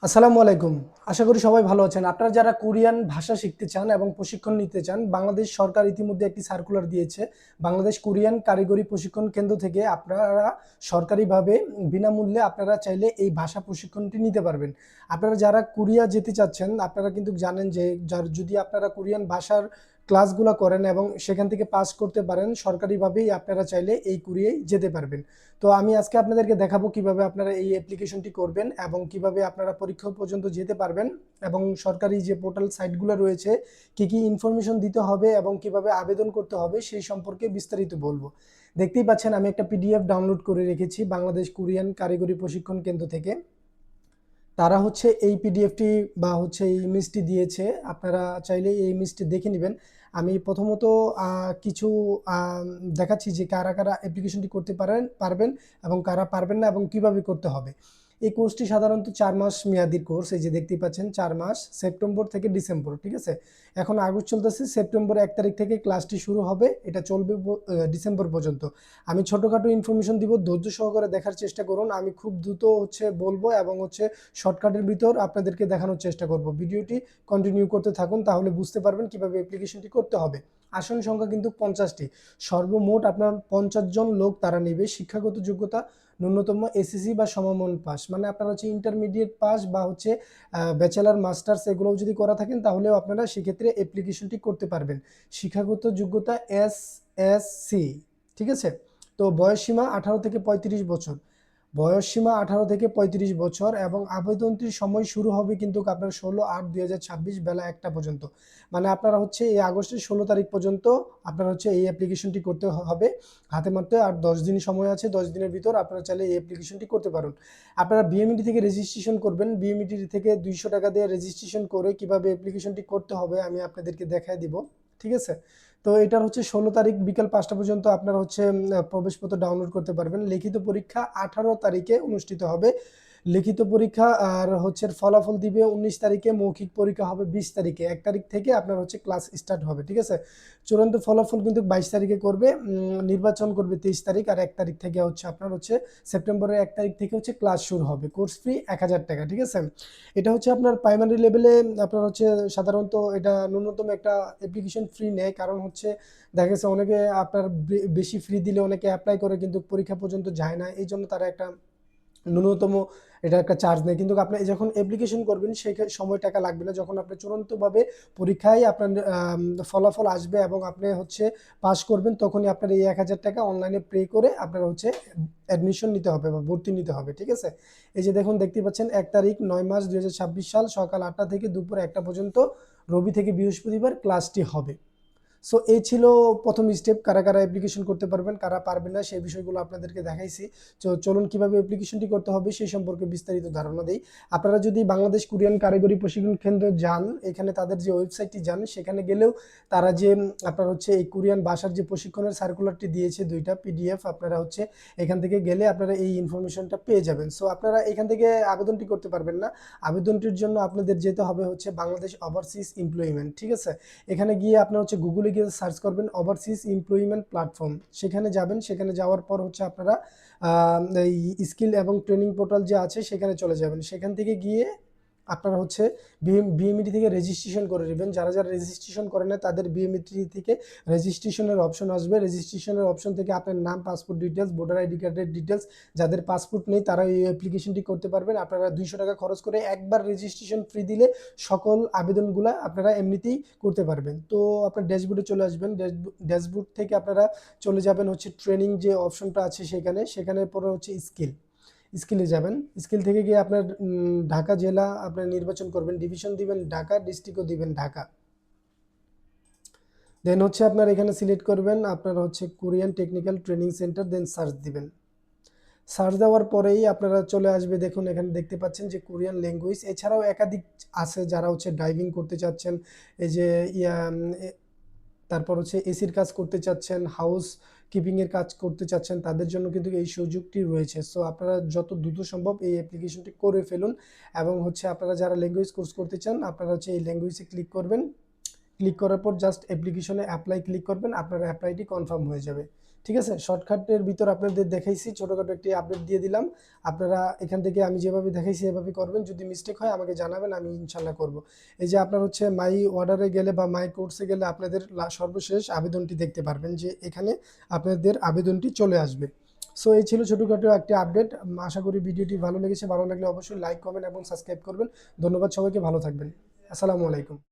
আসসালামু আলাইকুম। আশা করি সবাই ভালো আছেন। আপনারা যারা কোরিয়ান ভাষা শিখতে চান এবং প্রশিক্ষণ নিতে চান, বাংলাদেশ সরকার ইতিমধ্যে একটি সার্কুলার দিয়েছে। বাংলাদেশ কোরিয়ান কারিগরি প্রশিক্ষণ কেন্দ্র থেকে আপনারা সরকারিভাবে বিনামূল্যে আপনারা চাইলে এই ভাষা প্রশিক্ষণটি নিতে পারবেন। আপনারা যারা কোরিয়া যেতে চাচ্ছেন, আপনারা কিন্তু জানেন যে যদি আপনারা কোরিয়ান ভাষার ক্লাসগুলো করেন এবং সেখান থেকে পাস করতে পারেন, সরকারিভাবেই আপনারা চাইলে এই কোরিয়ায় যেতে পারবেন। তো আমি আজকে আপনাদেরকে দেখাবো কিভাবে আপনারা এই অ্যাপ্লিকেশনটি করবেন এবং কিভাবে আপনারা পরীক্ষা পর্যন্ত যেতে পারবেন এবং সরকারি যে পোর্টাল সাইটগুলো রয়েছে কি কি ইনফরমেশন দিতে হবে এবং কিভাবে আবেদন করতে হবে সেই সম্পর্কে বিস্তারিত বলবো। দেখতেই পাচ্ছেন আমি একটা পিডিএফ ডাউনলোড করে রেখেছি বাংলাদেশ কোরিয়ান কারিগরি প্রশিক্ষণ কেন্দ্র থেকে। তারা হচ্ছে এই পিডিএফটি বা হচ্ছে এই ইমেজটি দিয়েছে, আপনারা চাইলে এই ইমেজটি দেখে নেবেন। আমি প্রথমত কিছু দেখাচ্ছি যে কারা কারা অ্যাপ্লিকেশনটি করতে পারবেন এবং কারা পারবেন না এবং কিভাবে করতে হবে। এই কোর্সটি সাধারণত 4 মাস মেয়াদির কোর্স, এই যে দেখতেই পাচ্ছেন 4 মাস, সেপ্টেম্বর থেকে ডিসেম্বর, ঠিক আছে। এখন আগস্ট চলতেছে, সেপ্টেম্বর 1 তারিখ থেকে ক্লাসটি শুরু হবে, এটা চলবে ডিসেম্বর পর্যন্ত। আমি ছোটোখাটো ইনফরমেশন দিব, ধৈর্য সহকারে দেখার চেষ্টা করুন। আমি খুব দ্রুত বলবো এবং শর্টকাটের ভিতর আপনাদেরকে দেখানোর চেষ্টা করব। ভিডিওটি কন্টিনিউ করতে থাকুন, তাহলে বুঝতে পারবেন কিভাবে অ্যাপ্লিকেশনটি করতে হবে। আসন সংখ্যা কিন্তু 50টি, সর্বমোট আপনার 50 জন লোক তারা নেবে। শিক্ষাগত যোগ্যতা ন্যূনতম এসএসসি বা সমমান পাস, মানে আপনারা ইন্টারমিডিয়েট পাস বা ব্যাচেলার মাস্টার্স এগুলোও যদি করা থাকেন তাহলেও আপনারা সেক্ষেত্রে অ্যাপ্লিকেশনটি করতে পারবেন। শিক্ষাগত যোগ্যতা এসএসসি, ঠিক আছে। তো বয়সসীমা 18 থেকে 35 বছর, বয়সসীমা 18 থেকে 35 বছর এবং আবেদনটির সময় শুরু হবে কিন্তু আপনার 16/8/2026 বেলা 1টা পর্যন্ত। মানে আপনারা এই আগস্টের 16 তারিখ পর্যন্ত আপনারা এই অ্যাপ্লিকেশনটি করতে হবে। হাতে মাত্র আর 10 দিন সময় আছে, 10 দিনের ভিতর আপনারা চাইলে এই অ্যাপ্লিকেশনটি করতে পারেন। আপনারা বিএমইটি থেকে রেজিস্ট্রেশন করবেন, বিএমইটি থেকে 200 টাকা দিয়ে রেজিস্ট্রেশন করে কিভাবে অ্যাপ্লিকেশনটি করতে হবে আমি আপনাদেরকে দেখায় দিব, ঠিক আছে। তো এটার 16 তারিখ বিকাল 5টা পর্যন্ত আপনারা প্রবেশপত্র ডাউনলোড করতে পারবেন। লিখিত পরীক্ষা 18 তারিখে অনুষ্ঠিত হবে, লিখিত পরীক্ষা আর ফলাফল দিবে 19 তারিখে, মৌখিক পরীক্ষা হবে 20 তারিখে। 1 তারিখ থেকে আপনার ক্লাস স্টার্ট হবে, ঠিক আছে। চূড়ান্ত ফলাফল কিন্তু 22 তারিখে করবে, নির্বাচন করবে 23 তারিখ, আর 1 তারিখ থেকে আপনার সেপ্টেম্বরের 1 তারিখ থেকে ক্লাস শুরু হবে। কোর্স ফি 1000 টাকা, ঠিক আছে। এটা আপনার প্রাইমারি লেভেলে আপনার সাধারণত এটা ন্যূনতম একটা অ্যাপ্লিকেশন ফ্রি নেয়, কারণ দেখা গেছে অনেকে আপনার বেশি ফ্রি দিলে অনেকে অ্যাপ্লাই করে কিন্তু পরীক্ষা পর্যন্ত যায় না, এই জন্য তারা একটা ন্যূনতম এটা একটা চার্জ নেয়। কিন্তু আপনি যখন অ্যাপ্লিকেশন করবেন সেই সময় টাকা লাগবে না, যখন আপনি চূড়ান্তভাবে পরীক্ষায় আপনার ফলাফল আসবে এবং আপনি পাস করবেন, তখনই আপনার এই 1000 টাকা অনলাইনে পে করে আপনার অ্যাডমিশন নিতে হবে বা ভর্তি নিতে হবে, ঠিক আছে। এই যে দেখতে পাচ্ছেন 1 তারিখ 9 মাস 2026 সাল সকাল 8টা থেকে দুপুর 1টা পর্যন্ত রবি থেকে বৃহস্পতিবার ক্লাসটি হবে। সো এই ছিল প্রথম স্টেপ, কারা কারা অ্যাপ্লিকেশন করতে পারবেন, কারা পারবেন না সেই বিষয়গুলো আপনাদেরকে দেখাইছি। তো চলুন কিভাবে অ্যাপ্লিকেশনটি করতে হবে সেই সম্পর্কে বিস্তারিত ধারণা দেই। আপনারা যদি বাংলাদেশ কোরিয়ান কারিগরি প্রশিক্ষণ কেন্দ্র যান, এখানে তাদের যে ওয়েবসাইটটি যান, সেখানে গেলেও তারা যে আপনার এই কোরিয়ান ভাষার যে প্রশিক্ষণের সার্কুলারটি দিয়েছে 2টা পিডিএফ, আপনারা এখান থেকে গেলে আপনারা এই ইনফরমেশনটা পেয়ে যাবেন। সো আপনারা এখান থেকে আবেদনটি করতে পারবেন না, আবেদনটির জন্য আপনাদের যেতে হবে বাংলাদেশ ওভারসিজ এমপ্লয়মেন্ট, ঠিক আছে। এখানে গিয়ে আপনার গুগলে গিয়ে সার্চ করবেন ওভারসিজ এমপ্লয়মেন্ট প্ল্যাটফর্ম, সেখানে যাবেন। সেখানে যাওয়ার পর আপনারা এই স্কিল এবং ট্রেনিং পোর্টাল যে আছে সেখানে চলে যাবেন। সেখান থেকে গিয়ে আপনারা বিএমইটি থেকে রেজিস্ট্রেশন করে নেবেন। যারা যারা রেজিস্ট্রেশন করে না তাদের বিএমইটি থেকে রেজিস্ট্রেশনের অপশন আসবে। রেজিস্ট্রেশনের অপশন থেকে আপনার নাম, পাসপোর্ট ডিটেলস, ভোটার আইডি কার্ডের ডিটেলস, যাদের পাসপোর্ট নেই তারা এই অ্যাপ্লিকেশনটি করতে পারবেন। আপনারা 200 টাকা খরচ করে একবার রেজিস্ট্রেশন ফ্রি দিলে সকল আবেদনগুলো আপনারা এমনিতেই করতে পারবেন। তো আপনার ড্যাশবোর্ডে চলে আসবেন, ড্যাশবোর্ড থেকে আপনারা চলে যাবেন ট্রেনিং যে অপশনটা আছে সেখানে পরে স্কিলে যাবেন। স্কিল থেকে গিয়ে আপনার ঢাকা জেলা আপনার নির্বাচন করবেন, ডিভিশন দিবেন ঢাকা, ডিস্ট্রিক্টও দিবেন ঢাকা। দেন আপনার এখানে সিলেক্ট করবেন আপনার কোরিয়ান টেকনিক্যাল ট্রেনিং সেন্টার, দেন সার্চ দিবেন। সার্চ দেওয়ার পরেই আপনারা চলে আসবে, দেখুন এখানে দেখতে পাচ্ছেন যে কোরিয়ান ল্যাঙ্গুয়েজ। এছাড়াও একাধিক আছে যারা ড্রাইভিং করতে চাচ্ছেন, এই যে তারপর এসির কাজ করতে চাচ্ছেন, হাউস কিপিংয়ের কাজ করতে চাচ্ছেন, তাদের জন্য কিন্তু এই সুযোগটি রয়েছে। সো আপনারা যত দ্রুত সম্ভব এই অ্যাপ্লিকেশনটি করে ফেলুন এবং আপনারা যারা ল্যাঙ্গুয়েজ কোর্স করতে চান আপনারা এই ল্যাঙ্গুয়েজে ক্লিক করবেন। ক্লিক করার পর জাস্ট অ্যাপ্লিকেশনে অ্যাপ্লাই ক্লিক করবেন, আপনার অ্যাপ্লাইটি কনফার্ম হয়ে যাবে। ঠিক আছে, শর্টকাটের ভিতর আপনাদের দেখাইছি, ছোটোখাটো একটি আপডেট দিয়ে দিলাম। আপনারা এখান থেকে আমি যেভাবে দেখাইছি এভাবে করবেন, যদি মিস্টেক হয় আমাকে জানাবেন, আমি ইনশাল্লাহ করব। এই যে আপনার হচ্ছে মাই অর্ডারে গেলে বা মাই কোর্সে গেলে আপনাদের সর্বশেষ আবেদনটি দেখতে পারবেন, যে এখানে আপনাদের আবেদনটি চলে আসবে। সো এই ছিল ছোটোখাটো একটি আপডেট। আশা করি ভিডিওটি ভালো লেগেছে, ভালো লাগলে অবশ্যই লাইক, কমেন্ট এবং সাবস্ক্রাইব করবেন। ধন্যবাদ সবাইকে, ভালো থাকবেন। আসসালামু আলাইকুম।